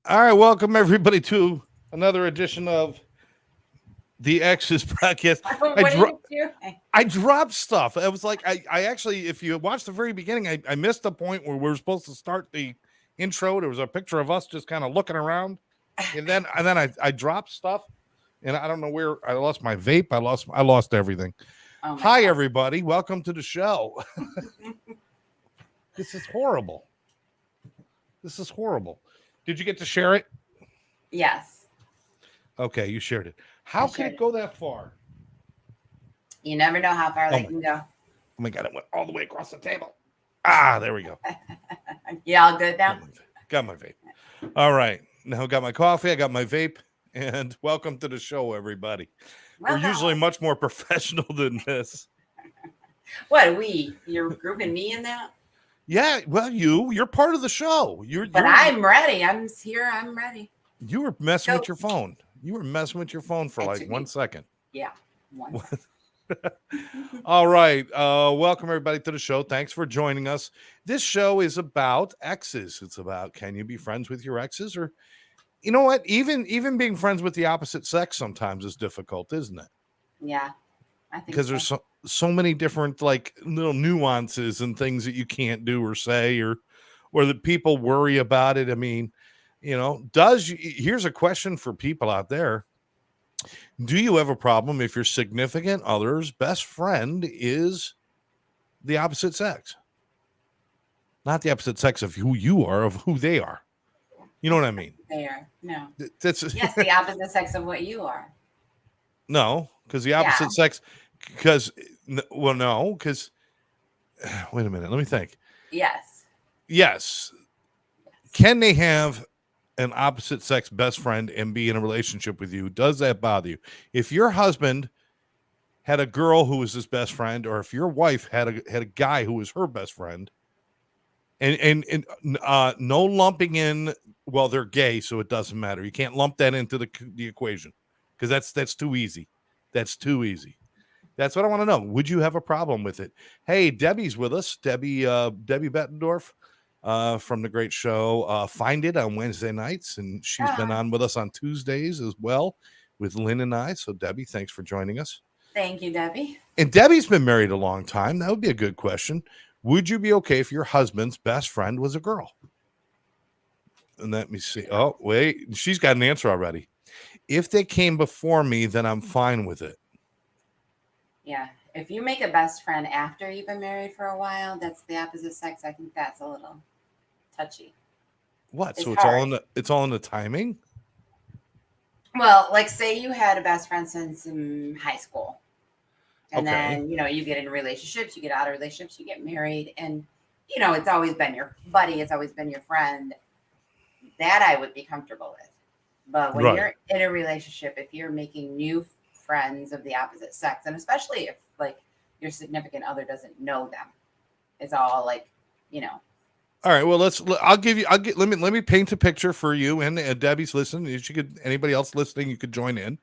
All right, welcome everybody to another edition of the Exes podcast. I What are dro- you doing? I dropped stuff. I was like, I actually, if you watched the very beginning, I missed the point where we were supposed to start the intro. There was a picture of us just kind of looking around, and then I dropped stuff, and I don't know where I lost my vape. I lost everything. Oh my Hi God. everybody, welcome to the show. This is horrible. This is horrible. Did you get to share it? Yes. Okay, you shared it. How I could shared it it. go that far? You never know how far Oh they my, can go. oh my God, it went all the way across the table. Ah, there we go. You all good Got now? my, got my vape. All right. Now I got my coffee. I got my vape. And welcome to the show, everybody. We're usually Welcome. much more professional than this. What we? You're grouping me in that? Yeah, well, you're part of the show. But I'm ready. I'm here. I'm ready. You were Let's messing go. with your phone. You were messing with your phone for It like took one me. second. Yeah. One second. All right. Welcome everybody to the show. Thanks for joining us. This show is about exes. It's about, can you be friends with your exes, or you know what? Even being friends with the opposite sex sometimes is difficult, isn't it? Yeah. I think Because so. there's so many different like little nuances and things that you can't do or say, or that people worry about it. I mean, here's a question for people out there. Do you have a problem if your significant other's best friend is the opposite sex? Not the opposite sex of who you are, of who they are. You know what I mean? There. No. That's Yes, the opposite sex of what you are. no, because the Yeah. opposite sex, because well, no, because wait a minute, let me think. Yes. Yes, can they have an opposite sex best friend and be in a relationship with you? Does that bother you? If your husband had a girl who was his best friend, or if your wife had a guy who was her best friend, and no lumping in, well, they're gay, so it doesn't matter. You can't lump that into the equation because that's too easy. That's too easy. That's what I want to know. Would you have a problem with it? Hey, Debbie's with us. Debbie Bettendorf from the great show Find It on Wednesday nights, and she's been Ah, on with us on Tuesdays as well with Lynn and I. So Debbie, thanks for joining us. thank you, Debbie. And Debbie's been married a long time. That would be a good question. Would you be okay if your husband's best friend was a girl? And let me see. Oh, wait. She's got an answer already. If they came before me, then I'm fine with it. Yeah. If you make a best friend after you've been married for a while, that's the opposite sex. I think that's a little touchy. What? It's So hard. it's all in the timing? Well, like say you had a best friend since high school, and Okay. then you get in relationships, you get out of relationships, you get married, and it's always been your buddy, it's always been your friend. That I would be comfortable with. But when Right. you're in a relationship, if you're making new friends of the opposite sex, and especially if like your significant other doesn't know them, it's all like, you know, All right. Well, let me paint a picture for you, and Debbie's listening. If you could, anybody else listening, you could join in.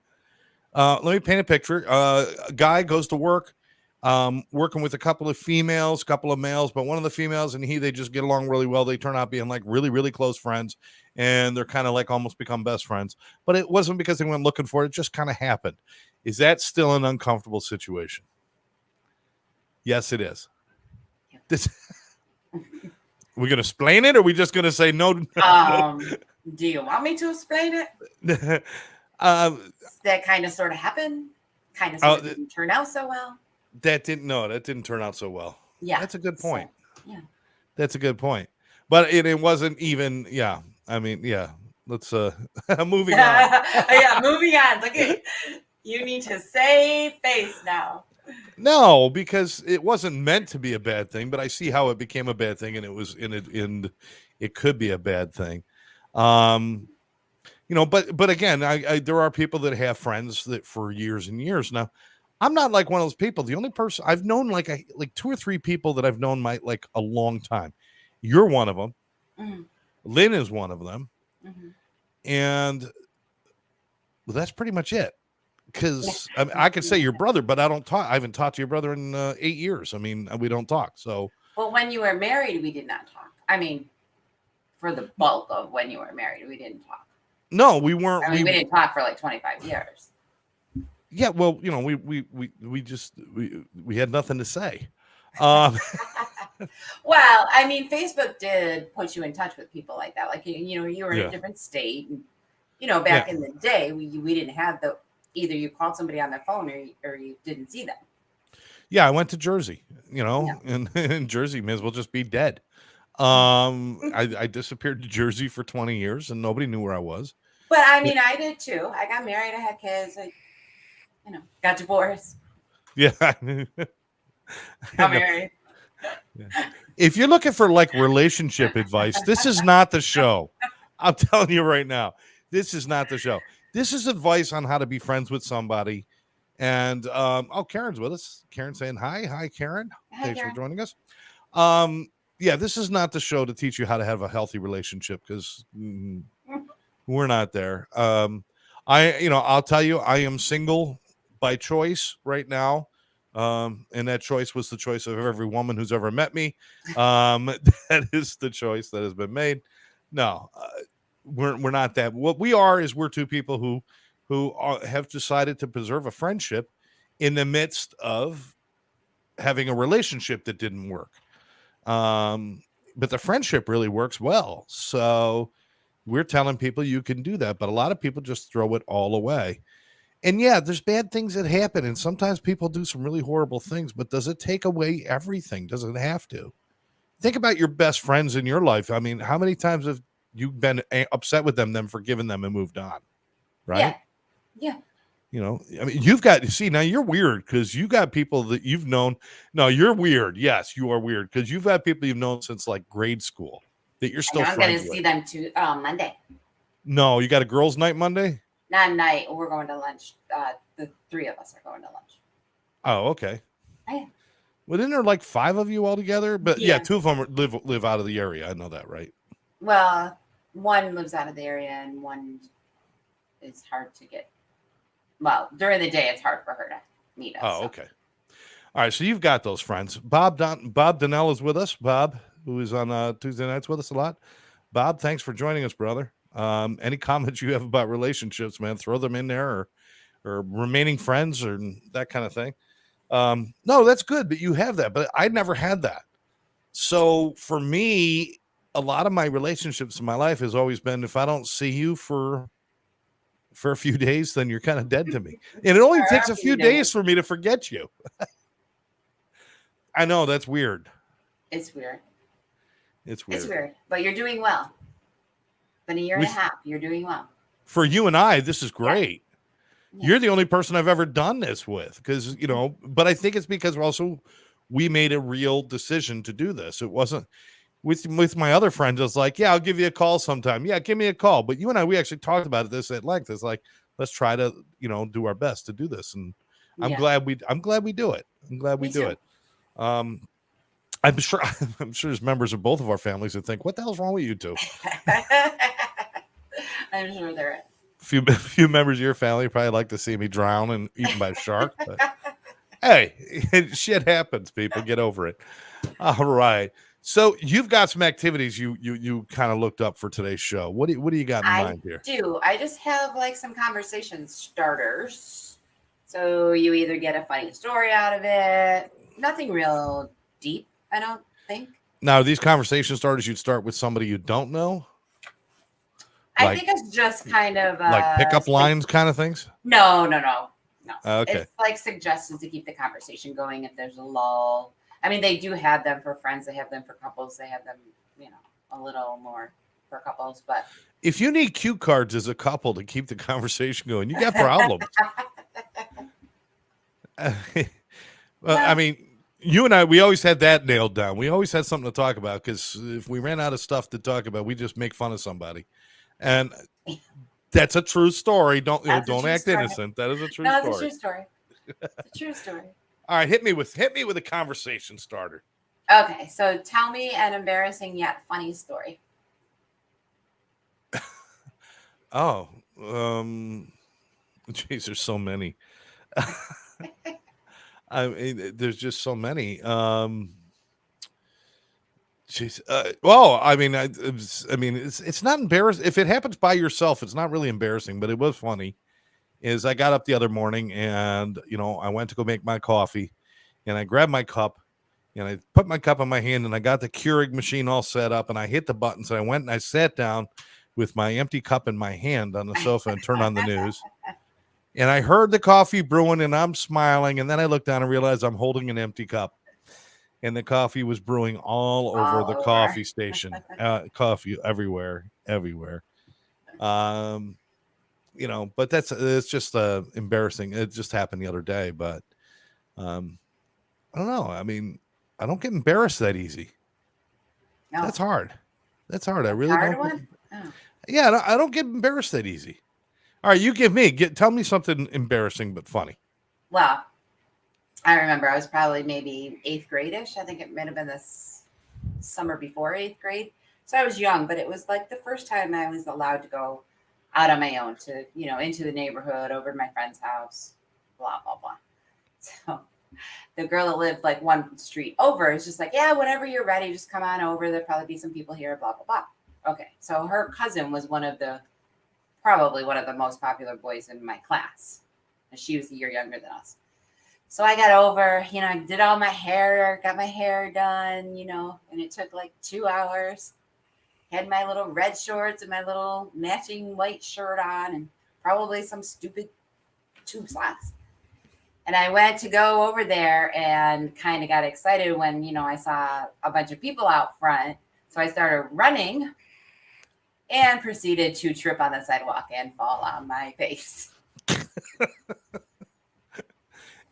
Let me paint a picture. A guy goes to work, working with a couple of females, couple of males, but one of the females and they just get along really well. They turn out being like really, really close friends, and they're kind of like almost become best friends. But it wasn't because they went looking for it; it just kind of happened. Is that still an uncomfortable situation? Yes, it is. This, we're gonna explain it, or are we just gonna say no? do you want me to explain it? No. um, That kind of sort of happened, kind of uh, sort of didn't turn out so well. that didn't turn out so well. Yeah. That's a good point. So, yeah. That's a good point. But it wasn't even, yeah. I mean, yeah. Let's moving on. Yeah, moving on. Look at you need to save face now. No, because it wasn't meant to be a bad thing, but I see how it became a bad thing, and it was in it could be a bad thing. Um, but again, I there are people that have friends that for years and years now. I'm not like one of those people. The only person I've known like two or three people that I've known like a long time. You're one of them. Mm-hmm. Lynn is one of them. Mm-hmm. And well, that's pretty much it. Because I could say your brother, but I don't talk. I haven't talked to your brother in 8 years. I mean, we don't talk. So, Well, when you were married, we did not talk. I mean, for the bulk of when you were married, we didn't talk. No, we weren't. I mean, we didn't talk for like 25 years. Yeah, well, you know, we just we had nothing to say. Um, Well, I mean, Facebook did put you in touch with people like that. Like, you know, you were in Yeah. a different state. And, you know, back in the day, we didn't have the either you called somebody on their phone or you didn't see them. Yeah, I went to Jersey, you know, Yeah. and in Jersey may as well just be dead. I disappeared to Jersey for 20 years and nobody knew where I was. But I mean, I did too. I got married, I had kids, you know, got divorced, Yeah. got married. If you're looking for like relationship advice, this is not the show. I'm telling you right now, this is not the show. This is advice on how to be friends with somebody. And oh, Karen's with us. Karen saying hi, Karen. Hi, Thanks Karen. for joining us. Yeah, this is not the show to teach you how to have a healthy relationship because we're not there. I'll tell you, I am single by choice right now. And that choice was the choice of every woman who's ever met me. That is the choice that has been made. No, we're not that. What we are is we're two people who have decided to preserve a friendship in the midst of having a relationship that didn't work. But the friendship really works well. So we're telling people you can do that, but a lot of people just throw it all away. And yeah, there's bad things that happen, and sometimes people do some really horrible things, but does it take away everything? Does it have to? Think about your best friends in your life. I mean, how many times have you been upset with them, then forgiven them and moved on? Right? Yeah. You know, I mean, you've got, see, now you're weird because you got people that you've known. No, you're weird. Yes, you are weird because you've had people you've known since like grade school that you're still I'm going friends to with. see them too Monday. No, you got a girls' night Monday? Not night. We're going to lunch. The three of us are going to lunch. Oh, okay. Oh, yeah. Well, isn't there like 5 of you all together? But yeah, Yeah. 2 of them live out of the area. I know that, right? Well, one lives out of the area and one is hard to get. Well, during the day, it's hard for her to meet us. Oh, so. okay. All right, so you've got those friends. Bob Donnell is with us. Bob, who is on Tuesday nights with us a lot. Bob, thanks for joining us, brother. Any comments you have about relationships, man, throw them in there, or remaining friends, or that kind of thing. No, that's good, but you have that. But I never had that. So for me, a lot of my relationships in my life has always been if I don't see you for a few days, then you're kind of dead to me. And it only takes a few days for me to forget you. I know that's weird. It's weird. It's weird. It's weird, but you're doing well. Been a year and a half. You're doing well. For you and I, this is great. Yeah. You're the only person I've ever done this with because, you know, but I think it's because we made a real decision to do this. It wasn't with my other friends. It's like, yeah, I'll give you a call sometime. Yeah, give me a call. But you and I, we actually talked about this at length. It's like, let's try to, you know, do our best to do this. And I'm glad we do it. I'm glad we do it. I'm sure there's members of both of our families that think, what the hell's wrong with you two? I'm sure there is. Few members of your family probably like to see me drown and eaten by a shark. But hey, shit happens, people. Get over it. All right. So you've got some activities you kind of looked up for today's show. What do you got in mind here? I just have like some conversation starters. So you either get a funny story out of it, nothing real deep, I don't think. Now, these conversation starters, you'd start with somebody you don't know? I think it's just kind of like pickup lines kind of things? No. Okay. It's like suggestions to keep the conversation going if there's a lull. I mean, they do have them for friends. They have them for couples. They have them, you know, a little more for couples. But if you need cue cards as a couple to keep the conversation going, you got problems. Well, I mean, you and I, we always had that nailed down. We always had something to talk about because if we ran out of stuff to talk about, we just make fun of somebody. And that's a true story. Don't act innocent. That is a true story. It's a true story. It's a true story. All right, hit me with a conversation starter. Okay, so tell me an embarrassing yet funny story. Oh, geez, there's so many. I mean, there's just so many. Jeez. Well, I mean, it's not embarrassing if it happens by yourself. It's not really embarrassing, but it was funny. Is I got up the other morning and I went to go make my coffee, and I grabbed my cup and I put my cup in my hand and I got the Keurig machine all set up and I hit the buttons and I went and I sat down with my empty cup in my hand on the sofa and turned on the news. And I heard the coffee brewing and I'm smiling. And then I looked down and realized I'm holding an empty cup. And the coffee was brewing all over All the over. coffee station. Coffee everywhere, everywhere. Um, but it's just embarrassing. It just happened the other day. But I don't know. I mean, I don't get embarrassed that easy. No, That's hard. That's hard. I that's a really hard don't. one. Oh. Yeah, I don't get embarrassed that easy. All right, you tell me something embarrassing but funny. Well, I remember I was probably maybe eighth grade-ish. I think it might have been this summer before eighth grade. So I was young, but it was like the first time I was allowed to go out on my own to, into the neighborhood, over to my friend's house, blah, blah, blah. So the girl that lived like one street over is just like, yeah, whenever you're ready, just come on over. There'll probably be some people here, blah, blah, blah. Okay. So her cousin was probably one of the most popular boys in my class. And she was a year younger than us. So I got over, I did all my hair, got my hair done, and it took like 2 hours. Had my little red shorts and my little matching white shirt on and probably some stupid tube socks. And I went to go over there and kind of got excited when, I saw a bunch of people out front. So I started running and proceeded to trip on the sidewalk and fall on my face.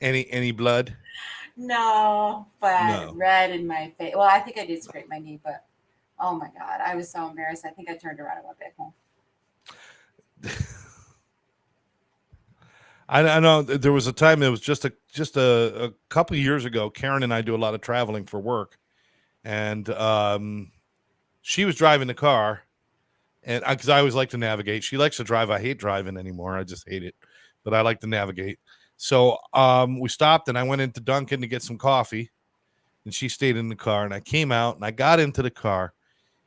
Any blood? No, but No. red in my face. Well, I think I did scrape my knee, but oh my God, I was so embarrassed. I think I turned around and went back home. I know there was a time, it was just a couple of years ago. Karen and I do a lot of traveling for work, and she was driving the car, and because I always like to navigate. She likes to drive. I hate driving anymore. I just hate it, but I like to navigate. So we stopped, and I went into Dunkin' to get some coffee, and she stayed in the car. And I came out, and I got into the car,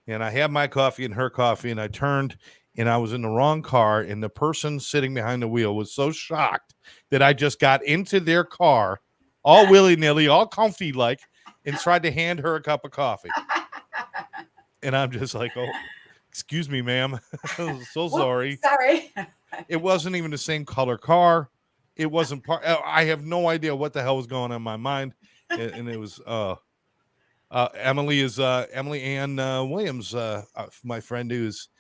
and I had my coffee and her coffee, and I turned, and I was in the wrong car, and the person sitting behind the wheel was so shocked that I just got into their car, all willy-nilly, all comfy like, and tried to hand her a cup of coffee. And I'm just like, oh, excuse me, ma'am. So sorry. Sorry. It wasn't even the same color car. It wasn't part. I have no idea what the hell was going on in my mind. And it was Emily Ann Williams, my friend, who's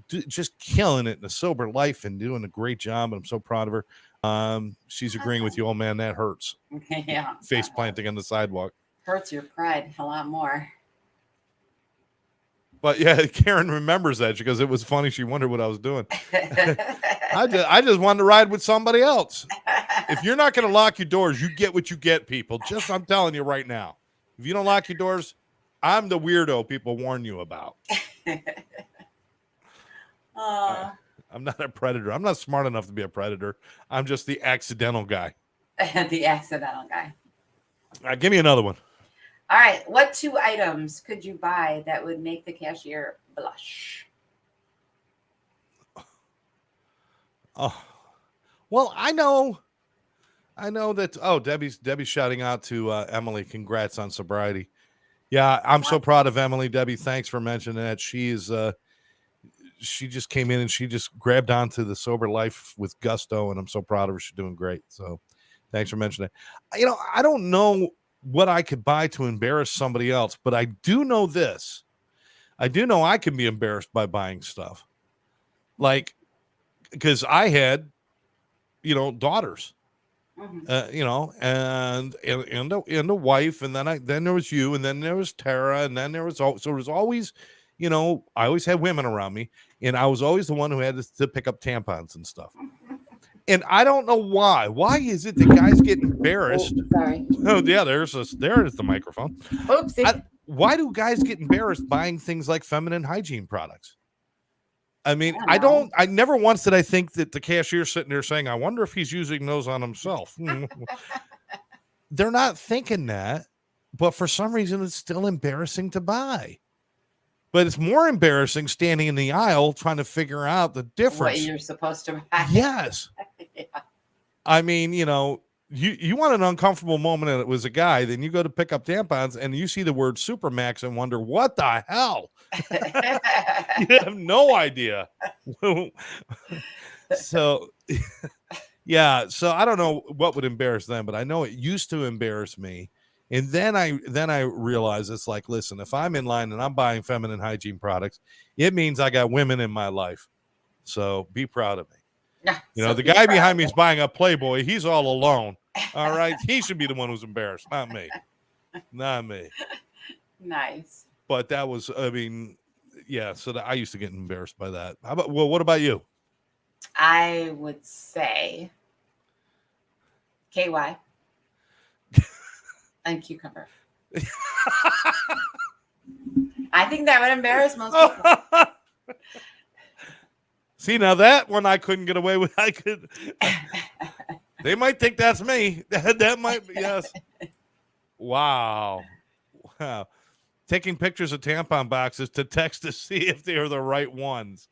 just killing it in a sober life and doing a great job. And I'm so proud of her. She's agreeing with you, oh man, that hurts. Yeah. Face planting on the sidewalk. Hurts your pride a lot more. But yeah, Karen remembers that because it was funny. She wondered what I was doing. I just wanted to ride with somebody else. If you're not going to lock your doors, you get what you get, people. I'm telling you right now. If you don't lock your doors, I'm the weirdo people warn you about. I'm not a predator. I'm not smart enough to be a predator. I'm just the accidental guy. The accidental guy. Give me another one. All right. What 2 items could you buy that would make the cashier blush? Oh, well, I know that. Oh, Debbie's shouting out to Emily. Congrats on sobriety. Yeah, I'm so proud of Emily. Debbie, thanks for mentioning that. She just came in and she just grabbed onto the sober life with gusto, and I'm so proud of her. She's doing great. So thanks for mentioning it. I don't know what I could buy to embarrass somebody else, but I do know this. I do know I can be embarrassed by buying stuff. Like, because I had, daughters, and a wife, and then there was you, and then there was Tara, and then there was always, I always had women around me, and I was always the one who had to pick up tampons and stuff. And I don't know why. Why is it that guys get embarrassed? Oh, sorry. Oh, yeah, there is the microphone. Oopsie. Why do guys get embarrassed buying things like feminine hygiene products? I mean, I never once did I think that the cashier's sitting there saying, I wonder if he's using those on himself. They're not thinking that. but for some reason it's still embarrassing to buy. But it's more embarrassing standing in the aisle trying to figure out the What difference. you're supposed to buy. Yes. Yeah. I mean, you want an uncomfortable moment and it was a guy, then you go to pick up tampons and you see the word Supermax and wonder, what the hell? You have no idea. So yeah, so I don't know what would embarrass them, but I know it used to embarrass me. And then I realized it's like, listen, if I'm in line and I'm buying feminine hygiene products, it means I got women in my life. So be proud of me. So The be guy proud behind of me is it. buying a Playboy. He's all alone. All right. He should be the one who's embarrassed, not me. Not me. Nice. But that was, I mean, yeah. So I used to get embarrassed by that. What about you? I would say KY and cucumber. I think that would embarrass most people. See, now that one I couldn't get away with. I could. They might think that's me. That might be, yes. Wow. Taking pictures of tampon boxes to text to see if they are the right ones.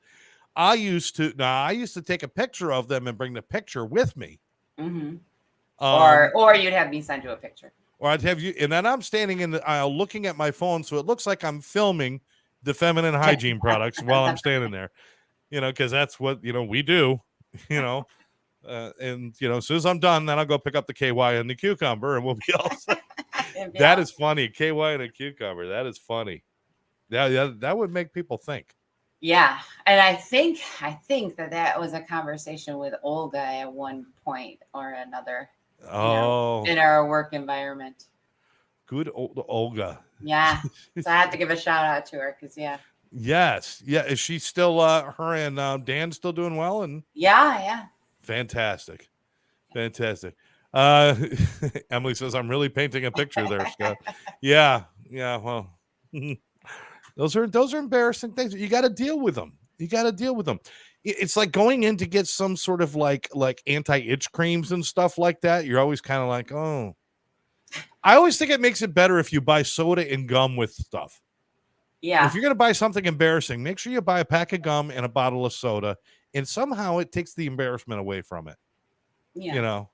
I used to take a picture of them and bring the picture with me. Mm-hmm. Um, Or you'd have me send you a picture. or I'd have you, and then I'm standing in the aisle looking at my phone, so it looks like I'm filming the feminine hygiene products while I'm standing there. Because that's what we do. You know, and as soon as I'm done, then I'll go pick up the KY and the cucumber, and we'll be all set. That is funny. KY and a cucumber. That is funny. That would make people think. Yeah, and I think that was a conversation with Olga at one point or another. Oh, in our work environment. Good old Olga. Yeah, so I have to give a shout out to her because Yes, yeah. Is she still? Her and Dan still doing well? And yeah. Fantastic. Emily says, I'm really painting a picture there, Scott. Yeah. Well, those are embarrassing things. You got to deal with them. It's like going in to get some sort of like anti-itch creams and stuff like that. You're always kind of like, oh. I always think it makes it better if you buy soda and gum with stuff. Yeah. If you're going to buy something embarrassing, make sure you buy a pack of gum and a bottle of soda, and somehow it takes the embarrassment away from it. Yeah.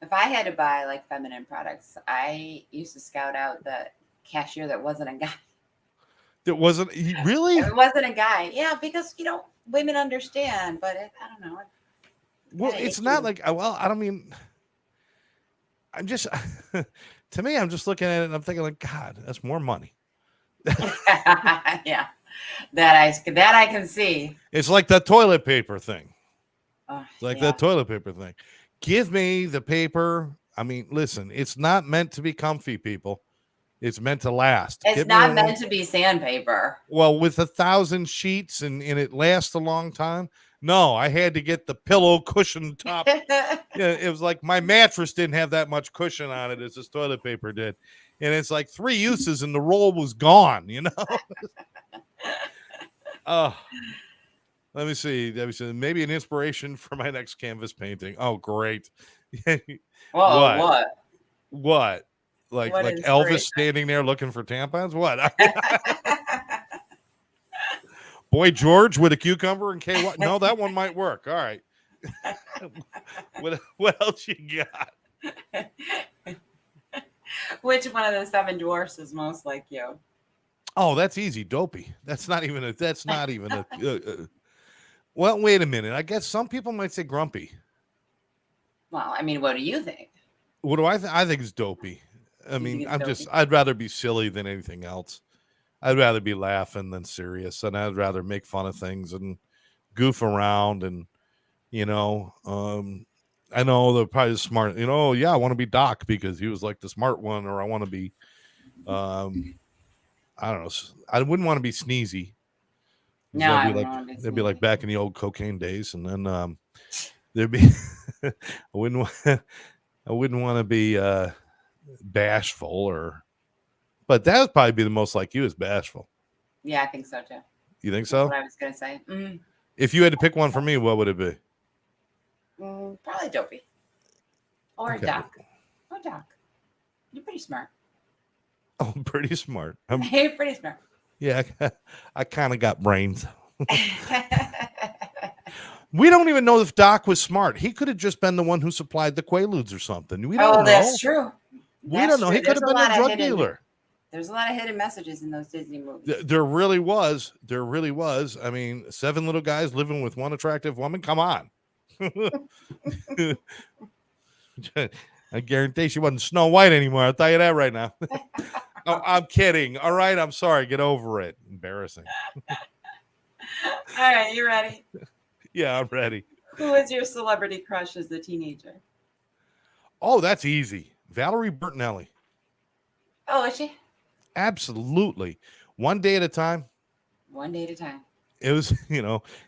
If I had to buy like feminine products, I used to scout out the cashier that wasn't a guy. It wasn't really? It wasn't a guy. Yeah, because women understand, but I don't know. Well, it's not like, well, I don't mean, I'm just, to me, I'm just looking at it and I'm thinking like, God, that's more money. Yeah, that I can see. It's like the toilet paper thing. That toilet paper thing. Give me the paper. I mean, listen, it's not meant to be comfy, people. It's meant to last. It's not meant to be sandpaper. Well, with 1,000 sheets and it lasts a long time. No, I had to get the pillow cushion top. It was like my mattress didn't have that much cushion on it as this toilet paper did. And it's like 3 uses and the roll was gone, Oh, let me see. Maybe an inspiration for my next canvas painting. Oh, great. Whoa, what? Like Elvis standing there looking for tampons? What? Boy George with a cucumber and KY. No, that one might work. All right. What else you got? Which one of the 7 dwarfs is most like you? Oh, that's easy. Dopey. That's not even a. Well, wait a minute. I guess some people might say grumpy. Well, I mean, what do you think? What do I think? I think it's dopey. I mean, I'd rather be silly than anything else. I'd rather be laughing than serious, and I'd rather make fun of things and goof around. And, I know they're probably smart, yeah, I want to be Doc because he was like the smart one, or I want to be, I don't know. I wouldn't want to be Sneezy. No, they'd be like back in the old cocaine days. And then there'd be, I wouldn't want to be bashful but that would probably be the most like you is bashful. Yeah, I think so too. You think so? That's what I was going to say. Mm. If you had to pick one for me, what would it be? Probably Dopey. Or Doc. Oh, Doc. You're pretty smart. Oh, pretty smart. Pretty smart. Yeah, I kind of got brains. We don't even know if Doc was smart. He could have just been the one who supplied the Quaaludes or something. We don't Oh, that's know. true. We don't know. He could have been a drug dealer. There's a lot of hidden messages in those Disney movies. There really was. There really was. I mean, 7 little guys living with one attractive woman. Come on. I guarantee she wasn't Snow White anymore. I'll tell you that right now. Oh, I'm kidding. All right. I'm sorry. Get over it. Embarrassing. All right. You ready? Yeah, I'm ready. Who was your celebrity crush as a teenager? Oh, that's easy. Valerie Bertinelli. Oh, is she? Absolutely. One day at a time. One day at a time. It was,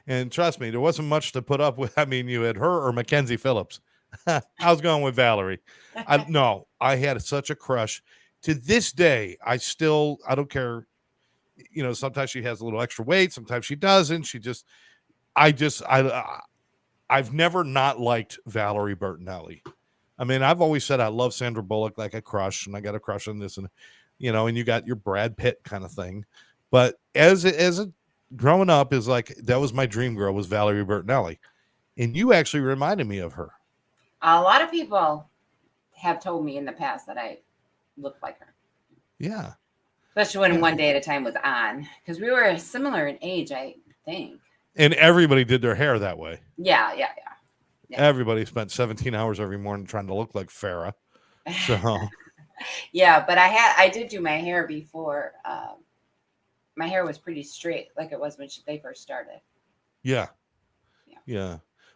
and trust me, there wasn't much to put up with. I mean, you had her or Mackenzie Phillips. I was going with Valerie. I had such a crush. To this day, I don't care. Sometimes she has a little extra weight. Sometimes she doesn't. I've never not liked Valerie Bertinelli. I mean, I've always said I love Sandra Bullock like a crush, and I got a crush on this, and and you got your Brad Pitt kind of thing. But as a growing up is like that was my dream girl was Valerie Bertinelli, and you actually reminded me of her. A lot of people have told me in the past that I look like her. Yeah, especially when One Day at a Time was on, because we were similar in age, I think. And everybody did their hair that way. Yeah. Everybody spent 17 hours every morning trying to look like Farrah. So yeah, but I did do my hair before. My hair was pretty straight, like it was when they first started. Yeah.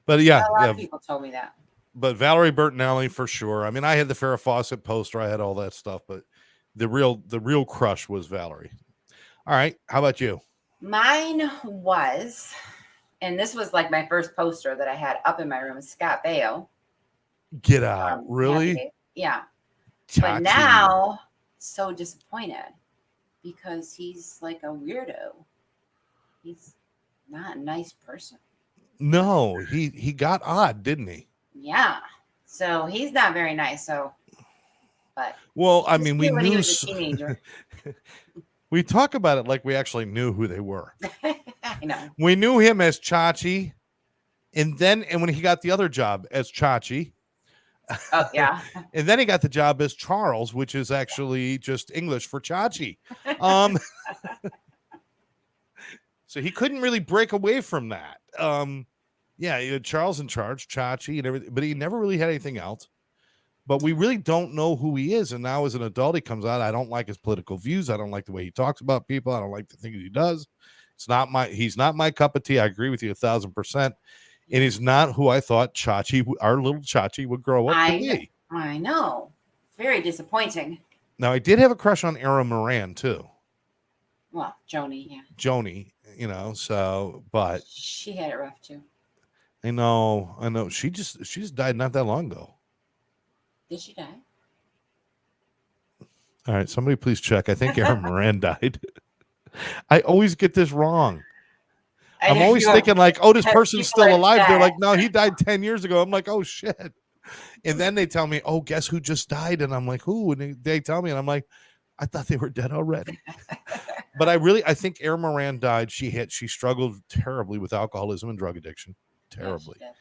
But yeah, a lot of people told me that. But Valerie Bertinelli for sure. I mean, I had the Farrah Fawcett poster, I had all that stuff, but the real crush was Valerie. All right, how about you? Mine was, and this was like my first poster that I had up in my room, Scott Baio. Get out. Really? Yeah. Chachi. But now, so disappointed because he's like a weirdo. He's not a nice person. No, he got odd, didn't he? Yeah. So he's not very nice. So, but well, I mean, we when knew he was a teenager. We talk about it like we actually knew who they were. I know. We knew him as Chachi, and when he got the other job as Chachi. Oh, yeah. And then he got the job as Charles, which is actually just English for Chachi. So he couldn't really break away from that. Yeah, you had Charles in charge, Chachi, and everything, but he never really had anything else. But we really don't know who he is. And now as an adult, he comes out. I don't like his political views. I don't like the way he talks about people. I don't like the things he does. He's not my cup of tea. I agree with you 1,000%. And he's not who I thought Chachi, our little Chachi, would grow up to be. I know. Very disappointing. Now, I did have a crush on Era Moran, too. Well, Joni, yeah. Joni, but she had it rough, too. I know. She just died not that long ago. Did she die? All right, somebody please check. I think Aaron Moran died. I always get this wrong. I'm always thinking like, oh, this person's still alive. They're like, no, he died 10 years ago. I'm like, oh, shit. And then they tell me, oh, guess who just died? And I'm like, who? And they tell me, and I'm like, I thought they were dead already. But I think Aaron Moran died. She struggled terribly with alcoholism and drug addiction. Terribly. Yeah,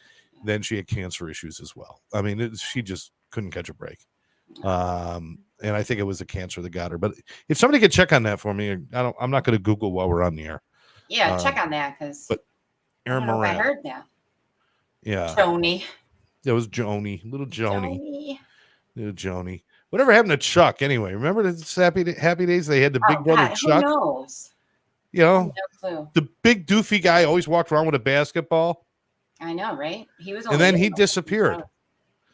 then she had cancer issues as well. I mean, she just couldn't catch a break. And I think it was the cancer that got her. But if somebody could check on that for me, I'm not going to Google while we're on the air. Yeah, check on that because Aaron Moran. I heard that. Yeah. Joni. That was Joni. Little Joni. Little Joni. Whatever happened to Chuck anyway? Remember the Happy Days? They had the big brother Chuck. Who knows? No clue. The big doofy guy always walked around with a basketball. I know, right? He was, and then he disappeared.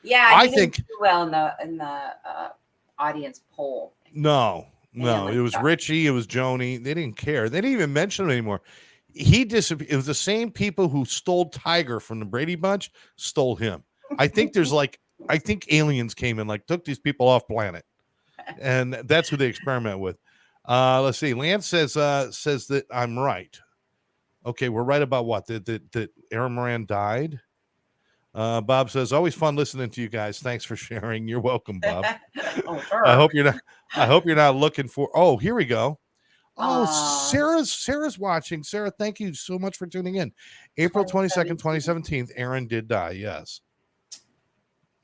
Yeah, I think didn't do well in the audience poll. No, it was Richie. It was Joni. They didn't care. They didn't even mention him anymore. He disappeared. It was the same people who stole Tiger from the Brady Bunch stole him. I think I think aliens came and took these people off planet, and that's who they experiment with. Let's see. Lance says that I'm right. Okay, we're right about what? That Aaron Moran died. Bob says, always fun listening to you guys. Thanks for sharing. You're welcome, Bob. Oh, I sure. hope you're not. I hope you're not looking for. Oh, here we go. Oh, Uh, Sarah's watching. Sarah, thank you so much for tuning in. April 22nd, 2017. Aaron did die. Yes.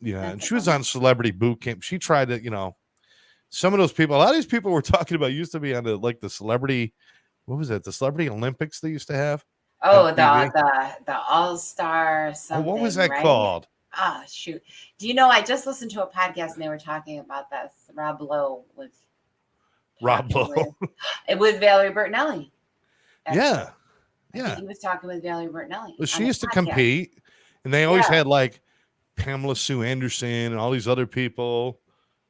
Yeah, and That's a she was bummer. on Celebrity Boot Camp. She tried to, some of those people. A lot of these people we're talking about used to be on the celebrity. What was it? The Celebrity Olympics they used to have on Oh, TV. the All-Star Oh, what was something, that right? called? Ah, shoot. Do you know, I just listened to a podcast and they were talking about this. Rob Lowe was Rob talking Lowe. with Valerie Bertinelli. Actually. Yeah, I think yeah. he was talking with Valerie Bertinelli. Well, On she the used to podcast. compete, and they always Yeah. had like Pamela Sue Anderson and all these other people.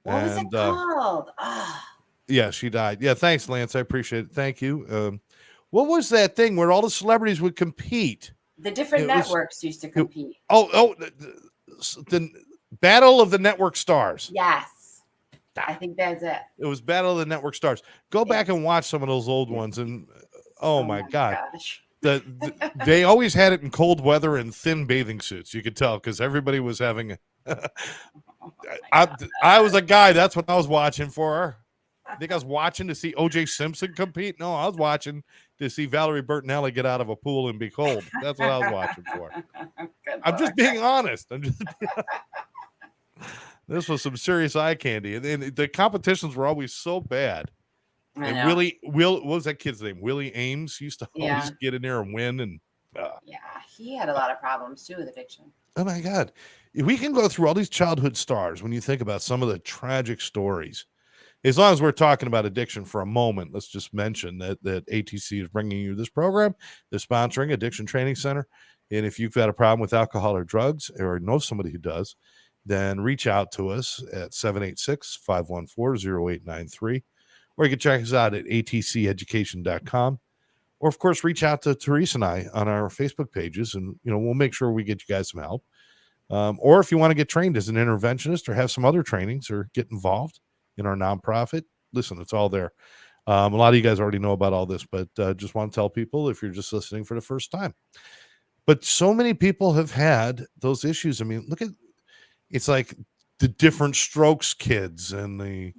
What was it And called? Ah, yeah, she died. Yeah, thanks, Lance. I appreciate it. Thank you. What was that thing where all the celebrities would compete? the different It was networks used to compete. the Battle of the Network Stars. Yes. I think that's it. It was Battle of the Network Stars. Go back and watch some of those old ones, and oh my God. Gosh. They always had it in cold weather and thin bathing suits. You could tell because everybody was having. Oh I was a guy. That's what I was watching for. I think I was watching to see O.J. Simpson compete. No, I was watching to see Valerie Bertinelli get out of a pool and be cold. That's what I was watching for. I'm just being honest. This was some serious eye candy, and the competitions were always so bad. And what was that kid's name? Willie Ames used to always get in there and win. And yeah, he had a lot of problems too with addiction. Oh my God. We can go through all these childhood stars when you think about some of the tragic stories. As long as we're talking about addiction for a moment, let's just mention that ATC is bringing you this program. They're sponsoring Addiction Training Center. And if you've got a problem with alcohol or drugs or know somebody who does, then reach out to us at 786-514-0893. Or you can check us out at atceducation.com. Or, of course, reach out to Therese and I on our Facebook pages, and we'll make sure we get you guys some help. Or if you want to get trained as an interventionist or have some other trainings or get involved in our nonprofit, listen, it's all there. A lot of you guys already know about all this, but just want to tell people if you're just listening for the first time. But so many people have had those issues. I mean, look at it's like the Different Strokes kids and the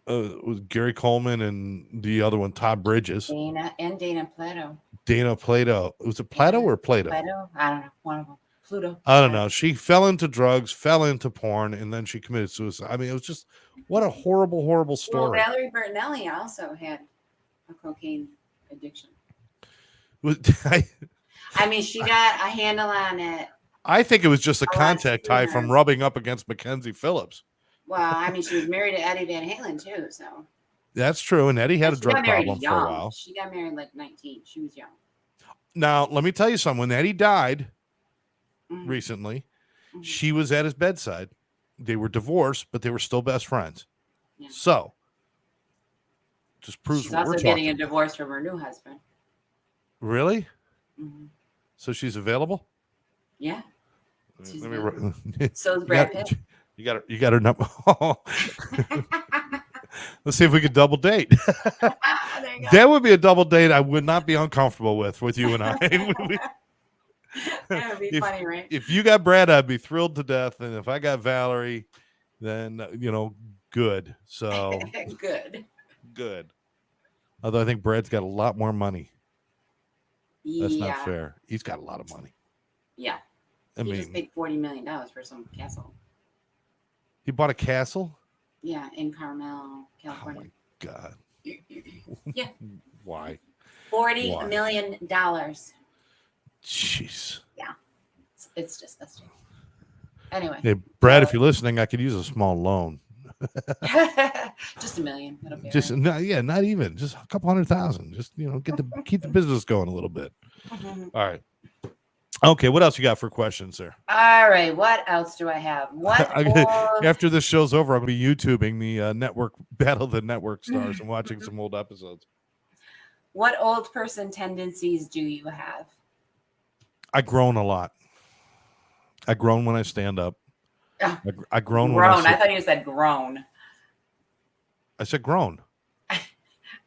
with Gary Coleman and the other one, Todd Bridges. Dana Plato. Dana Plato. Was it Plato or Plato? Plato? I don't know. One of them. Pluto. I don't know. She fell into drugs, fell into porn, and then she committed suicide. I mean, it was just what a horrible, horrible story. Well, Valerie Bertinelli also had a cocaine addiction. I mean, she got a handle on it. I think it was just a contact high from rubbing up against Mackenzie Phillips. Well, I mean, she was married to Eddie Van Halen too, so. That's true, and Eddie had a drug problem for a while. She got married like 19. She was young. Now, let me tell you something. When Eddie died recently, she was at his bedside. They were divorced, but they were still best friends. Yeah. So, just proves she's what also we're getting talking. a divorce from her new husband. Really? Mm-hmm. So she's available? Yeah. So is Brad Pitt. You got her number. Let's see if we could double date. That would be a double date I would not be uncomfortable with you and I. That would be funny, right? If you got Brad, I'd be thrilled to death. And if I got Valerie, then, good. So good. Although I think Brad's got a lot more money. That's not fair. He's got a lot of money. Yeah. He just paid $40 million for some castle. He bought a castle? Yeah, in Carmel, California. Oh, my God. Yeah. Why? $40 million. Jeez. Yeah. It's disgusting. Anyway. Hey, Brad, if you're listening, I could use a small loan. Just $1 million. That'll be just right. not even. Just a couple $100,000. Just keep the business going a little bit. All right. Okay, what else you got for questions there? All right, what else do I have? After this show's over, I'm going to be YouTubing the network Battle of the Network Stars and watching some old episodes. What old person tendencies do you have? I groan a lot. I groan when I stand up. I groan when I thought you said groan. I said groan.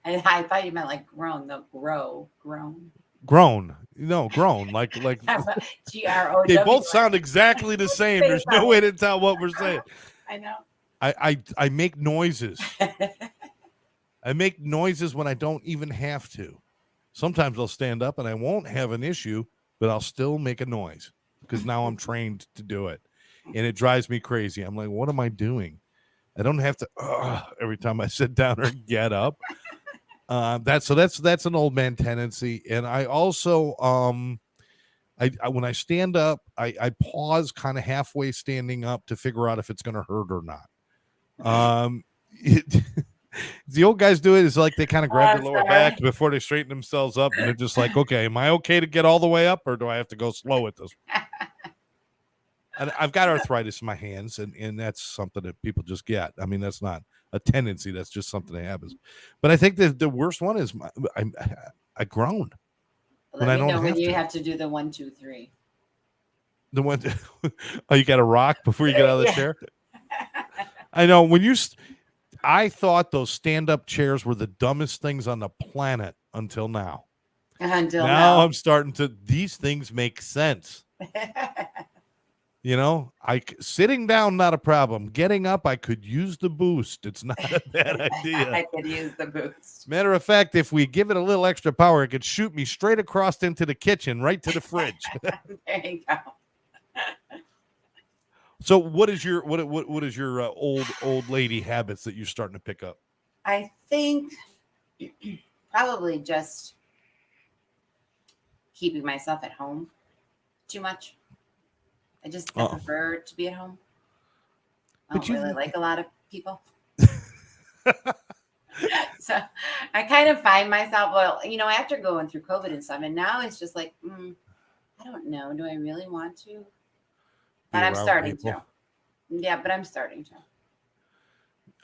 I thought you meant like groan, no, grown. Grown. No, grown. Like they both GROW. sound exactly the same. Face There's no on way it. to tell what we're saying. I know. I make noises. I make noises when I don't even have to. Sometimes I'll stand up and I won't have an issue, but I'll still make a noise because now I'm trained to do it. And it drives me crazy. I'm like, what am I doing? I don't have to every time I sit down or get up. That's an old man tendency. And I also I when I stand up, I pause kind of halfway standing up to figure out if it's gonna hurt or not. It, the old guys do it is like they kind of grab their lower back before they straighten themselves up, and they're just like, okay, am I okay to get all the way up, or do I have to go slow at this? And I've got arthritis in my hands, and that's something that people just get. I mean, that's not a tendency; that's just something that happens. But I think that the worst one is I groan Let me know when you have to do the 1, 2, 3. The one, oh, you got to rock before you get out of the chair. I know when you. I thought those stand-up chairs were the dumbest things on the planet until now. Now I'm starting to. These things make sense. You know, sitting down, not a problem. Getting up, I could use the boost. It's not a bad idea. I could use the boost. Matter of fact, if we give it a little extra power, it could shoot me straight across into the kitchen, right to the fridge. There you go. So, what is your old lady habits that you're starting to pick up? I think probably just keeping myself at home too much. I just prefer to be at home. I don't really like a lot of people. So I kind of find myself, after going through COVID and stuff, and now it's just like, I don't know. Do I really want to? But I'm starting to. Yeah, but I'm starting to.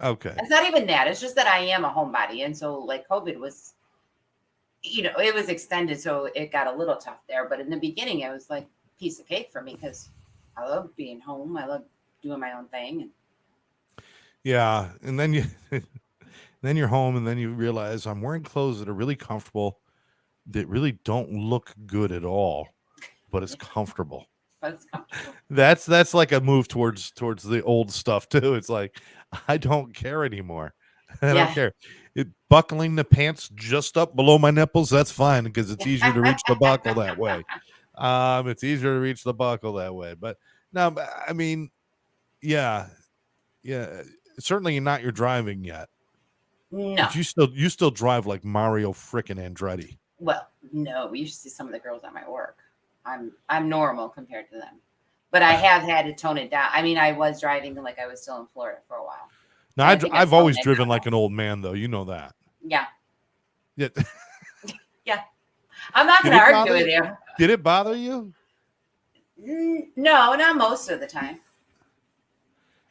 Okay. It's not even that. It's just that I am a homebody. And so like COVID was, it was extended. So it got a little tough there. But in the beginning, it was like a piece of cake for me because I love being home. I love doing my own thing. Yeah. And then you're home and then you realize I'm wearing clothes that are really comfortable, that really don't look good at all, but it's comfortable. That's like a move towards the old stuff too. It's like I don't care anymore. I don't care. Buckling the pants just up below my nipples, that's fine because it's easier to reach the buckle that way. It's easier to reach the buckle that way. But no, I mean, yeah. Certainly not your driving yet. No, but you still drive like Mario frickin' Andretti. Well, no, we used to see some of the girls at my work. I'm normal compared to them, but I have had to tone it down. I mean, I was driving like I was still in Florida for a while. Now I've always driven like an old man, though. You know that. Yeah. Yeah. Yeah. I'm not going to argue with you. Did it bother you? No, not most of the time.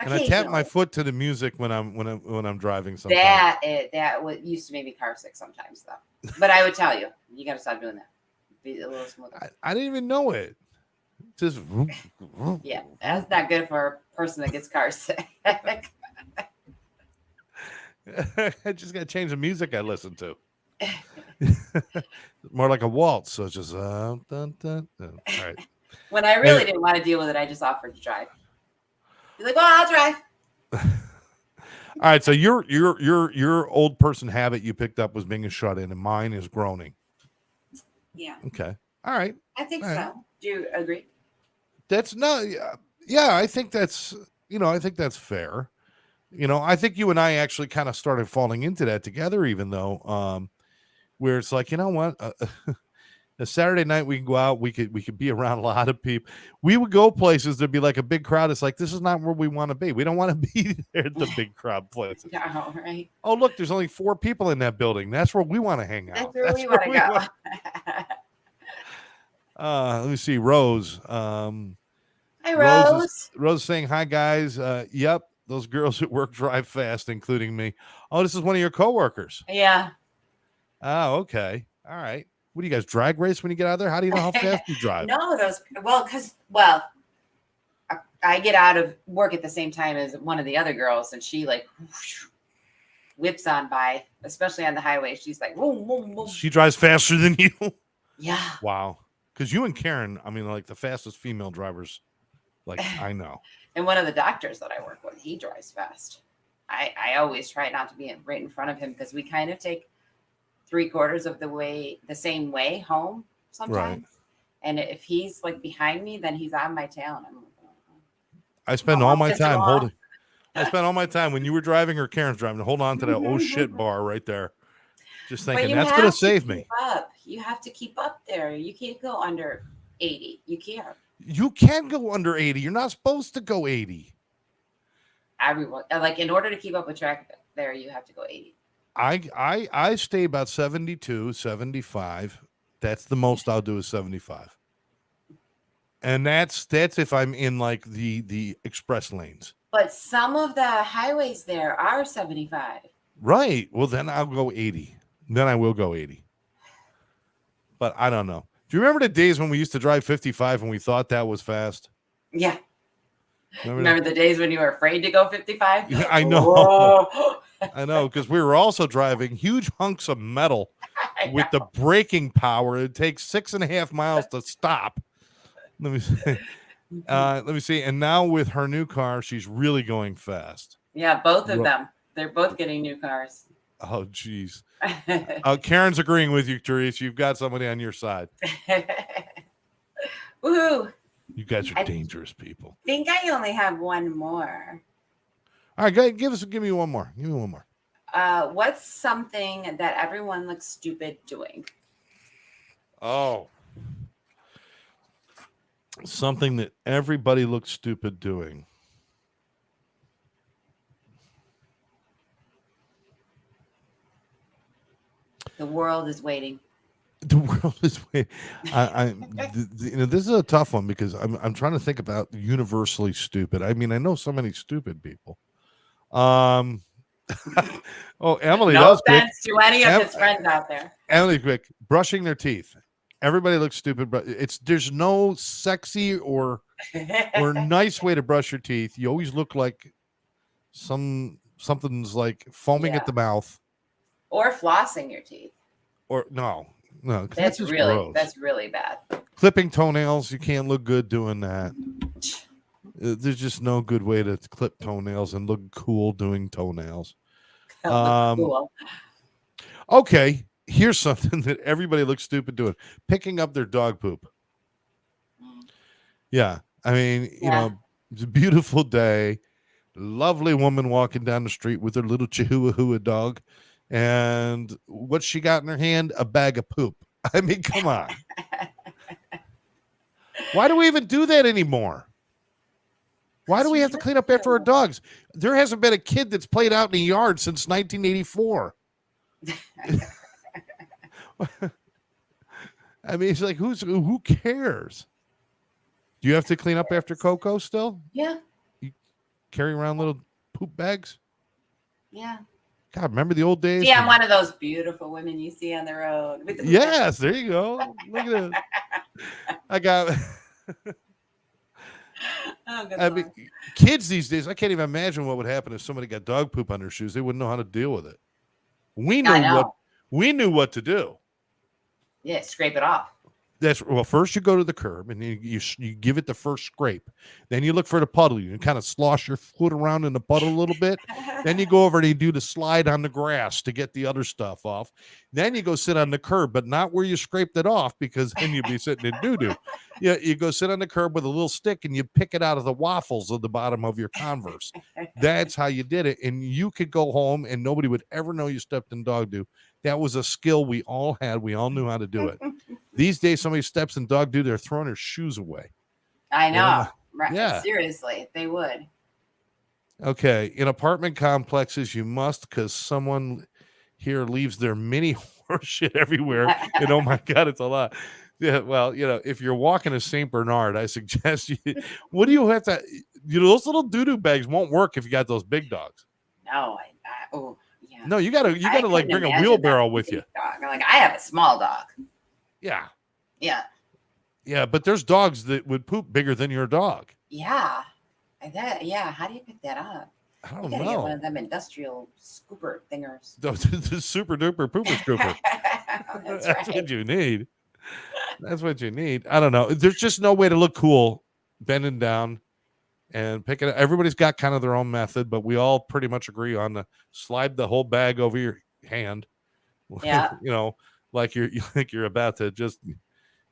And I tap my foot to the music when I'm driving. Sometimes that used to make me car sick sometimes, though. But I would tell you, you got to stop doing that. Be a little smoother. I didn't even know it. Just yeah, that's not good for a person that gets car sick. I just got to change the music I listen to. More like a waltz, so it's just dun, dun, dun. All right. When I really didn't want to deal with it, I just offered to drive. He's like, "Well, I'll drive." All right, so your old person habit you picked up was being a shut-in, and mine is groaning. Yeah. Okay. All right. I think so. Right. Do you agree? That's not. Yeah, I think that's. I think that's fair. I think you and I actually kind of started falling into that together, even though, where it's like, you know what, a Saturday night we can go out, we could be around a lot of people. We would go places there'd be like a big crowd. It's like, this is not where we want to be. We don't want to be there at the big crowd places. No, right? Oh, look, there's only 4 people in that building. That's where we want to hang out. That's where we want to go. Let me see, Rose. Hi, Rose. Rose saying, hi, guys. Yep, those girls at work drive fast, including me. Oh, this is one of your coworkers. Yeah. Oh, okay. All right. What do you guys drag race when you get out there? How do you know how fast you drive? No, I get out of work at the same time as one of the other girls, and she like whips on by, especially on the highway. She's like, boom, boom, boom. She drives faster than you. Yeah. Wow. Because you and Karen, I mean, like the fastest female drivers, like I know. And one of the doctors that I work with, he drives fast. I always try not to be right in front of him because we kind of take 3/4 of the way the same way home Right. sometimes. And if he's like behind me, then he's on my tail. And I'm like, I spend all I'll my piss him time off. holding. I spent all my time when you were driving or Karen's driving to hold on to that oh shit bar right there. Just But thinking you that's gonna have to save keep me. up. You have to keep up there. You can't go under 80. You can't. You can go under 80. You're not supposed to go 80. Everyone, like, in order to keep up with track there, you have to go 80. I stay about 72, 75. That's the most I'll do is 75. And that's if I'm in like the express lanes. But some of the highways there are 75. Right. Well, then I'll go 80. Then I will go 80. But I don't know. Do you remember the days when we used to drive 55 and we thought that was fast? Yeah. Remember the days when you were afraid to go 55? Yeah, I know. Oh. I know, because we were also driving huge hunks of metal with the braking power. It takes 6.5 miles to stop. Let me see. Let me see. And now with her new car, she's really going fast. Yeah, both of them. They're both getting new cars. Oh, geez. Karen's agreeing with you, Therese. You've got somebody on your side. Woohoo. You guys are dangerous people. I think I only have one more. All right, give me one more. Give me one more. What's something that everyone looks stupid doing? Oh. Something that everybody looks stupid doing. The world is waiting. The world is waiting. This is a tough one because I'm trying to think about universally stupid. I mean, I know so many stupid people. Oh, Emily, no that was quick. offense to any of his friends out there. Emily, quick. Brushing their teeth. Everybody looks stupid, but there's no sexy or nice way to brush your teeth. You always look like something's like foaming at the mouth, or flossing your teeth. Or no, that's really bad. Clipping toenails, you can't look good doing that. There's just no good way to clip toenails and look cool doing toenails. Cool. Okay, here's something that everybody looks stupid doing: picking up their dog poop. Yeah, I mean, you know, it's a beautiful day, lovely woman walking down the street with her little Chihuahua dog, and what she got in her hand? A bag of poop. I mean, come on. Why do we even do that anymore? Why do we have to clean up after our dogs? There hasn't been a kid that's played out in the yard since 1984. I mean, it's like, who cares? Do you have to clean up after Coco still? Yeah. You carry around little poop bags? Yeah. God, remember the old days? Yeah, I'm one of those beautiful women you see on the road. Yes, there you go. Look at it. I got... I mean, kids these days, I can't even imagine what would happen if somebody got dog poop on their shoes. They wouldn't know how to deal with it. We knew what to do. Yeah, scrape it off. First you go to the curb and you give it the first scrape. Then you look for the puddle. You kind of slosh your foot around in the puddle a little bit. Then you go over and you do the slide on the grass to get the other stuff off. Then you go sit on the curb, but not where you scraped it off, because then you'd be sitting in doo-doo. You go sit on the curb with a little stick and you pick it out of the waffles at the bottom of your Converse. That's how you did it. And you could go home and nobody would ever know you stepped in dog doo. That was a skill we all had. We all knew how to do it. These days, somebody steps in dog doo, they're throwing their shoes away. I know. Right. Yeah. Seriously, they would. Okay. In apartment complexes, you must, because someone here leaves their mini horse shit everywhere. And oh my God, it's a lot. Yeah. Well, if you're walking to St. Bernard, I suggest what do you have to, those little doo-doo bags won't work if you got those big dogs. No. Yeah. No, you gotta like bring a wheelbarrow with you. Dog. Like, I have a small dog. Yeah. Yeah. Yeah, but there's dogs that would poop bigger than your dog. Yeah. How do you pick that up? I don't know. Get one of them industrial scooper thingers. The super duper pooper scooper. That's what you need. That's what you need. I don't know. There's just no way to look cool bending down and picking it. Everybody's got kind of their own method, but we all pretty much agree on the slide the whole bag over your hand. Yeah. Like you're about to just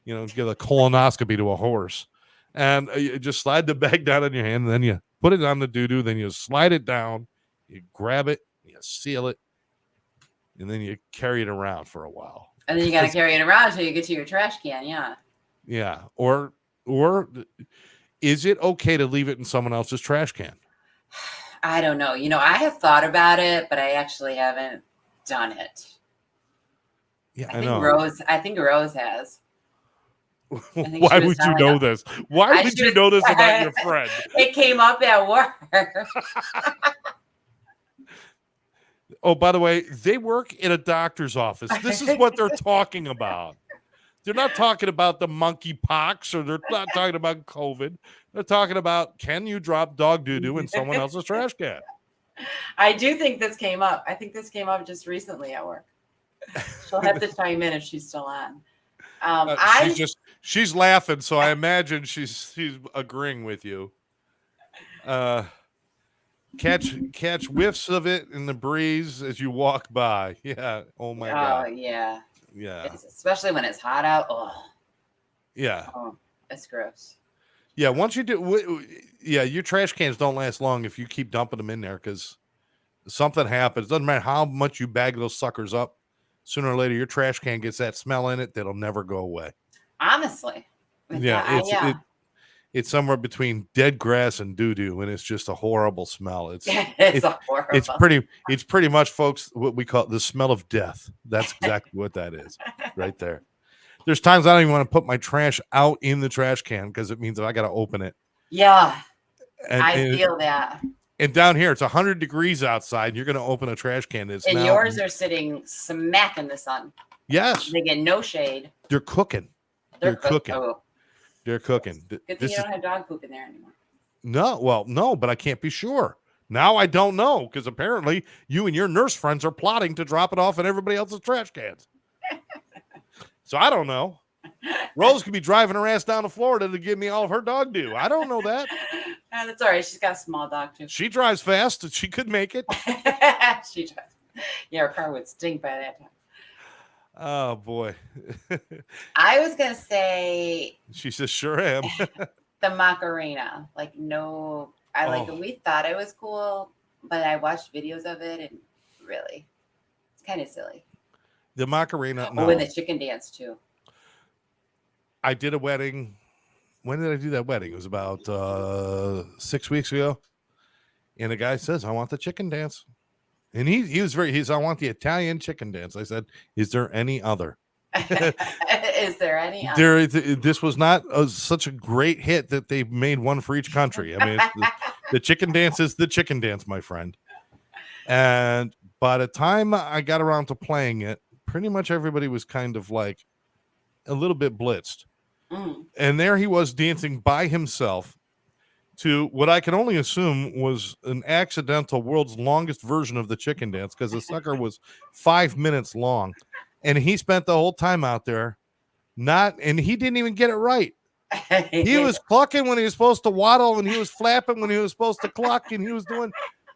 give a colonoscopy to a horse, and you just slide the bag down on your hand, and then you put it on the doo-doo, then you slide it down, you grab it, you seal it, and then you carry it around for a while. And then you got to carry it around until you get to your trash can. Yeah. Yeah. Or is it okay to leave it in someone else's trash can? I don't know. I have thought about it, but I actually haven't done it. Yeah, I think Rose has. Why would you know this? Why would you know this about your friend? It came up at work. Oh, by the way, they work in a doctor's office. This is what they're talking about. They're not talking about the monkeypox, or they're not talking about COVID. They're talking about, can you drop dog doo-doo in someone else's trash can? I do think this came up. I think this came up just recently at work. She'll have to chime in if she's still on. She's laughing, so I imagine she's agreeing with you. Catch whiffs of it in the breeze as you walk by. Yeah. Oh my God. Oh yeah. Yeah. Especially when it's hot out. Oh. Yeah. Oh, it's gross. Yeah. Once you do, your trash cans don't last long if you keep dumping them in there, because something happens. Doesn't matter how much you bag those suckers up. Sooner or later, your trash can gets that smell in it that'll never go away. Honestly. It's somewhere between dead grass and doo-doo, and it's just a horrible smell. It's pretty much, folks, what we call the smell of death. That's exactly what that is right there. There's times I don't even want to put my trash out in the trash can, because it means that I got to open it. Yeah. I feel that. And down here, it's 100 degrees outside, and you're going to open a trash can. And yours are sitting smack in the sun. Yes. They get no shade. They're cooking. They're cooking. Oh. They're cooking. Good thing you don't have dog poop in there anymore. No, but I can't be sure. Now I don't know, because apparently you and your nurse friends are plotting to drop it off in everybody else's trash cans. So I don't know. Rose could be driving her ass down to Florida to give me all of her dog doo. I don't know that. That's all right. She's got a small dog too. She drives fast. She could make it. She drives. Yeah, her car would stink by that time. Oh boy. I was gonna say. She says, "Sure am." The Macarena, we thought it was cool, but I watched videos of it, and really, it's kind of silly. The Macarena. No. Oh, and the chicken dance too. I did a wedding. When did I do that wedding? It was about 6 weeks ago. And the guy says, "I want the chicken dance." And he's I want the Italian chicken dance. I said, "Is there any other?" Is there any other? This was not such a great hit that they made one for each country. I mean, the chicken dance is the chicken dance, my friend. And by the time I got around to playing it, pretty much everybody was kind of like a little bit blitzed. Mm. And there he was dancing by himself to what I can only assume was an accidental world's longest version of the chicken dance, because the sucker was 5 minutes long. And he spent the whole time out there and he didn't even get it right. He was clucking when he was supposed to waddle, and he was flapping when he was supposed to cluck, and he was doing,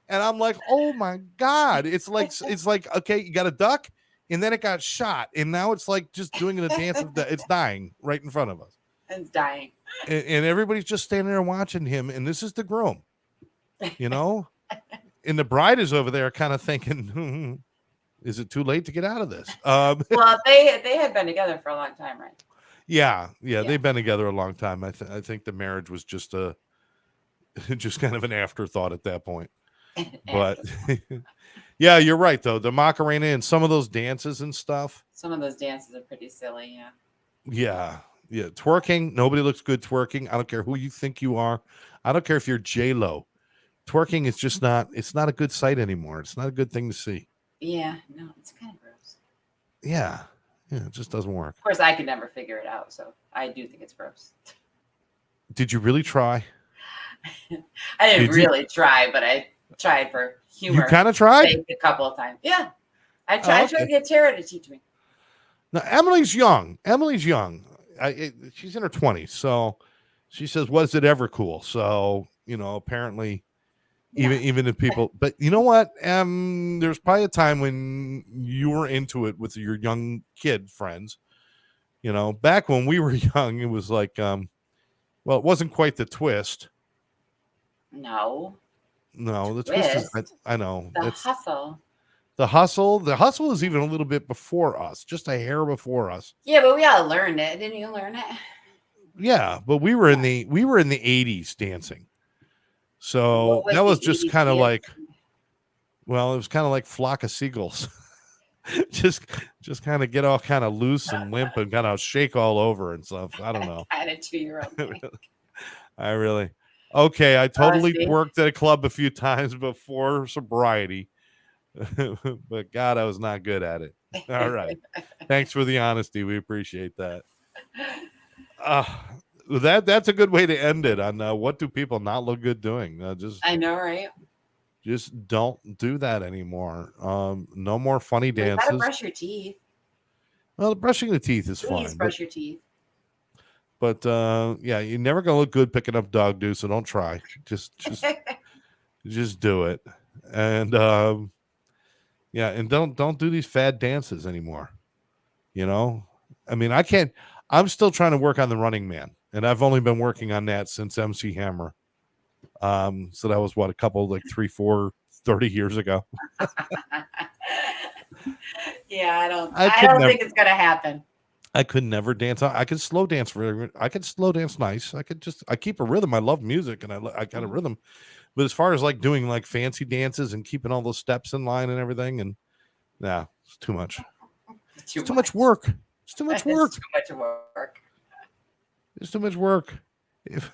and I'm like, oh my God. It's like, okay, you got a duck, and then it got shot, and now it's like just doing a dance it's dying right in front of us. It's dying. And everybody's just standing there watching him, and this is the groom, and the bride is over there kind of thinking, is it too late to get out of this? Well, they had been together for a long time, right? Yeah, they've been together a long time. I think the marriage was just just kind of an afterthought at that point. But yeah, you're right though. The Macarena and some of those dances and stuff. Some of those dances are pretty silly, yeah. Yeah. Twerking, nobody looks good twerking. I don't care who you think you are. I don't care if you're J-Lo. Twerking is just it's not a good sight anymore. It's not a good thing to see. Yeah, no, it's kind of gross. Yeah, it just doesn't work. Of course, I could never figure it out, so I do think it's gross. Did you really try? I didn't really try, but I tried for humor. You kind of tried? A couple of times. Yeah. I tried to get Tara to teach me. Now, Emily's young. she's in her 20s, so she says, "Was it ever cool?" So apparently, Yeah. even if people, but you know what? There's probably a time when you were into it with your young kid friends. Back when we were young, it was like, well, it wasn't quite the twist. No. No, the twist is, Twist. I know The it's hustle. the hustle. The hustle is even a little bit before us, just a hair before us. Yeah, but we all learned it. Didn't you learn it? Yeah, but we were in the 80s dancing. So What was that the was just 80s kind of dance? like, well, it was kind of like flock of seagulls. just just kind of get all kind of loose and limp and kind of shake all over and stuff. I don't know. Kind of 2-year-old thing. I really okay. I Oh, totally see? worked at a club a few times before sobriety, but God, I was not good at it. All right. Thanks for the honesty. We appreciate that. Uh, that's a good way to end it on what do people not look good doing? I know, right? Just don't do that anymore. No more funny You gotta dances. brush your teeth. Well, brushing the teeth is Please fine, brush your teeth. but yeah, you're never gonna look good picking up dog do. So don't try. Just do it, and yeah, and don't do these fad dances anymore. I mean, I can't. I'm still trying to work on the Running Man, and I've only been working on that since MC Hammer. So that was what, a couple, like 3, 4, 30 years ago. Yeah, I don't. I I could don't never. think it's gonna happen. I could never dance. I could slow dance I could slow dance nice. I keep a rhythm. I love music and I got a Mhm. rhythm. But as far as like doing like fancy dances and keeping all those steps in line and everything, and nah, it's too much. Too It's too much. much work. It's too much work. It's too much work. It's too much work. If,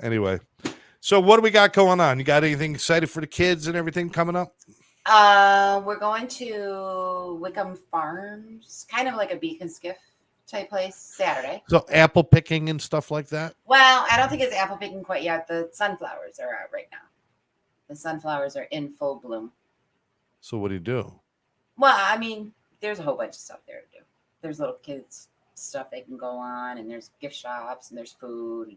anyway. So what do we got going on? You got anything excited for the kids and everything coming up? We're going to Wickham Farms, kind of like a beacon skiff type place, Saturday. So apple picking and stuff like that. Well, I don't think it's apple picking quite yet. The sunflowers are out right now. The sunflowers are in full bloom. So what do you do? Well, I mean, there's a whole bunch of stuff there to do. There's little kids stuff they can go on, and there's gift shops, and there's food.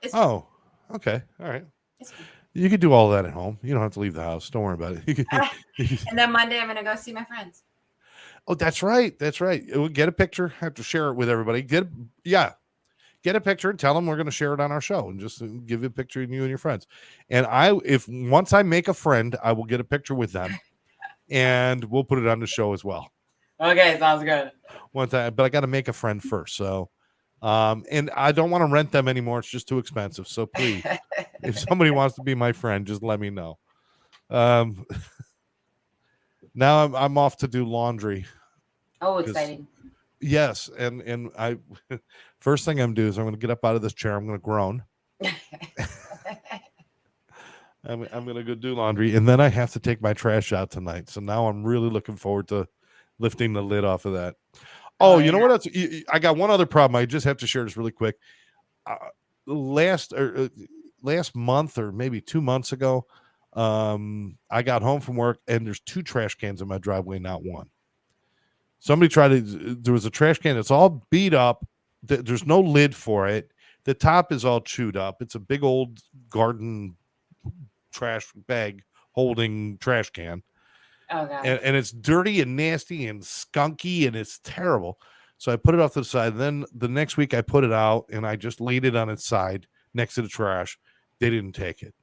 It's Oh, okay. All right. It's fun. You could do all that at home. You don't have to leave the house. Don't worry about it. And then Monday, I'm gonna go see my friends. Oh, that's right. That's right. We'll get a picture. Have to share it with everybody. Get a picture and tell them we're going to share it on our show and just give you a picture of you and your friends. And if once I make a friend, I will get a picture with them and we'll put it on the show as well. Okay, sounds good. But I got to make a friend first. So, and I don't want to rent them anymore. It's just too expensive. So please, if somebody wants to be my friend, just let me know. Now I'm off to do laundry. Oh, exciting. Yes, and I first thing I'm doing is I'm going to get up out of this chair. I'm going to groan. I'm going to go do laundry, and then I have to take my trash out tonight. So now I'm really looking forward to lifting the lid off of that. Oh, you know what else? I got one other problem. I just have to share this really quick. Last month or maybe 2 months ago, I got home from work, and there's 2 trash cans in my driveway, not one. Somebody there was a trash can that's all beat up. There's no lid for it. The top is all chewed up. It's a big old garden trash bag holding trash can. Oh, God. And it's dirty and nasty and skunky and it's terrible. So I put it off to the side. And then the next week I put it out and I just laid it on its side next to the trash. They didn't take it.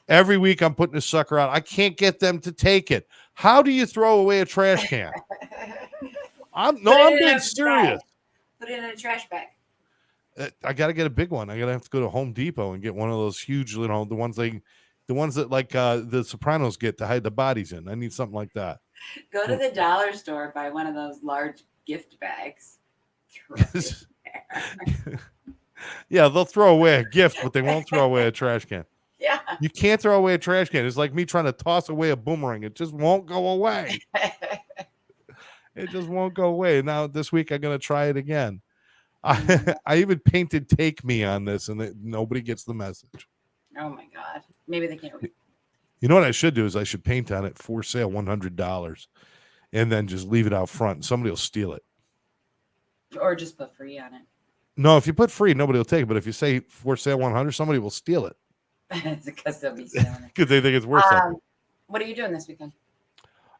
Every week I'm putting this sucker out. I can't get them to take it. How do you throw away a trash can? I'm being serious. Put it in a trash bag. I got to get a big one. I got to have to go to Home Depot and get one of those huge, the ones that like the Sopranos get to hide the bodies in. I need something like that. Go to the dollar store, buy one of those large gift bags. Yeah, they'll throw away a gift, but they won't throw away a trash can. Yeah. You can't throw away a trash can. It's like me trying to toss away a boomerang. It just won't go away. It just won't go away. Now this week I'm going to try it again. I even painted "Take Me" on this, and nobody gets the message. Oh my God! Maybe they can't read. You know what I should do is I should paint on it for sale $100, and then just leave it out front. Somebody will steal it. Or just put free on it. No, if you put free, nobody will take it. But if you say for sale 100, somebody will steal it Because they'll be stealing it. because they think it's worth something. What are you doing this weekend?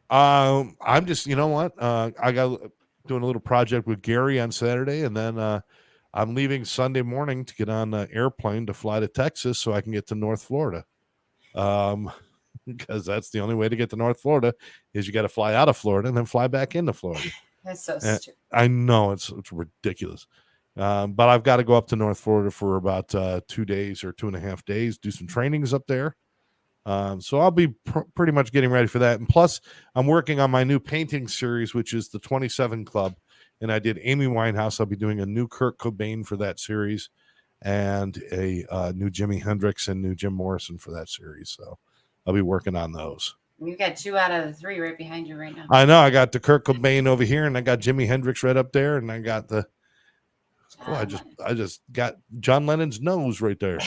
I'm just, you know what? I got doing a little project with Gary on Saturday, and then I'm leaving Sunday morning to get on an airplane to fly to Texas so I can get to North Florida. Because that's the only way to get to North Florida is you got to fly out of Florida and then fly back into Florida. That's so stupid. I know it's ridiculous. But I've got to go up to North Florida for about 2 days or 2.5 days, do some trainings up there. So I'll be pretty much getting ready for that. And plus, I'm working on my new painting series, which is the 27 Club. And I did Amy Winehouse. I'll be doing a new Kurt Cobain for that series and a new Jimi Hendrix and new Jim Morrison for that series. So I'll be working on those. You got 2 out of the 3 right behind you right now. I know. I got the Kurt Cobain over here, and I got Jimi Hendrix right up there, and I got the. Oh, I just got John Lennon's nose right there.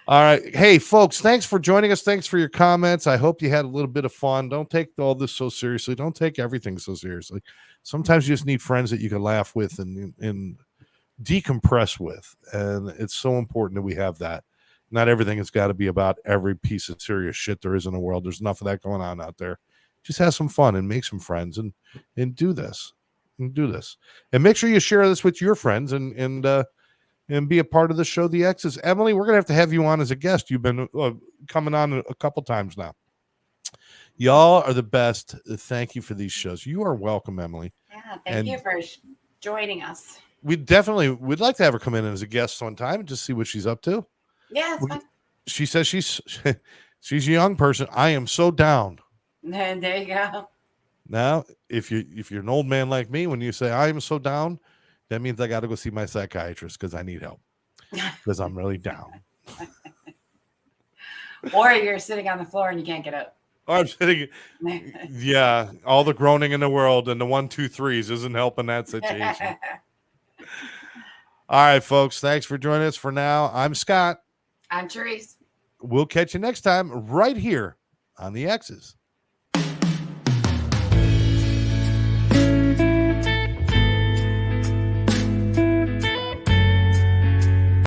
All right. Hey, folks, thanks for joining us. Thanks for your comments. I hope you had a little bit of fun. Don't take all this so seriously. Don't take everything so seriously. Sometimes you just need friends that you can laugh with and decompress with. And it's so important that we have that. Not everything has got to be about every piece of serious shit there is in the world. There's enough of that going on out there. Just have some fun and make some friends and do this. And do this. And make sure you share this with your friends and be a part of the show, The Exes. Emily, we're going to have you on as a guest. You've been coming on a couple times now. Y'all are the best. Thank you for these shows. You are welcome, Emily. Yeah, thank you for joining us. We'd like to have her come in as a guest sometime and just see what she's up to. Yeah, it's fun. She says she's a young person. I am so down. And there you go. Now, if you're an old man like me, when you say I am so down, that means I got to go see my psychiatrist because I need help because I'm really down. Or you're sitting on the floor and you can't get up. I'm sitting. Yeah, all the groaning in the world and the 1, 2, 3s isn't helping that situation. All right, folks. Thanks for joining us. For now, I'm Scott. I'm Therese. We'll catch you next time right here on The Exes.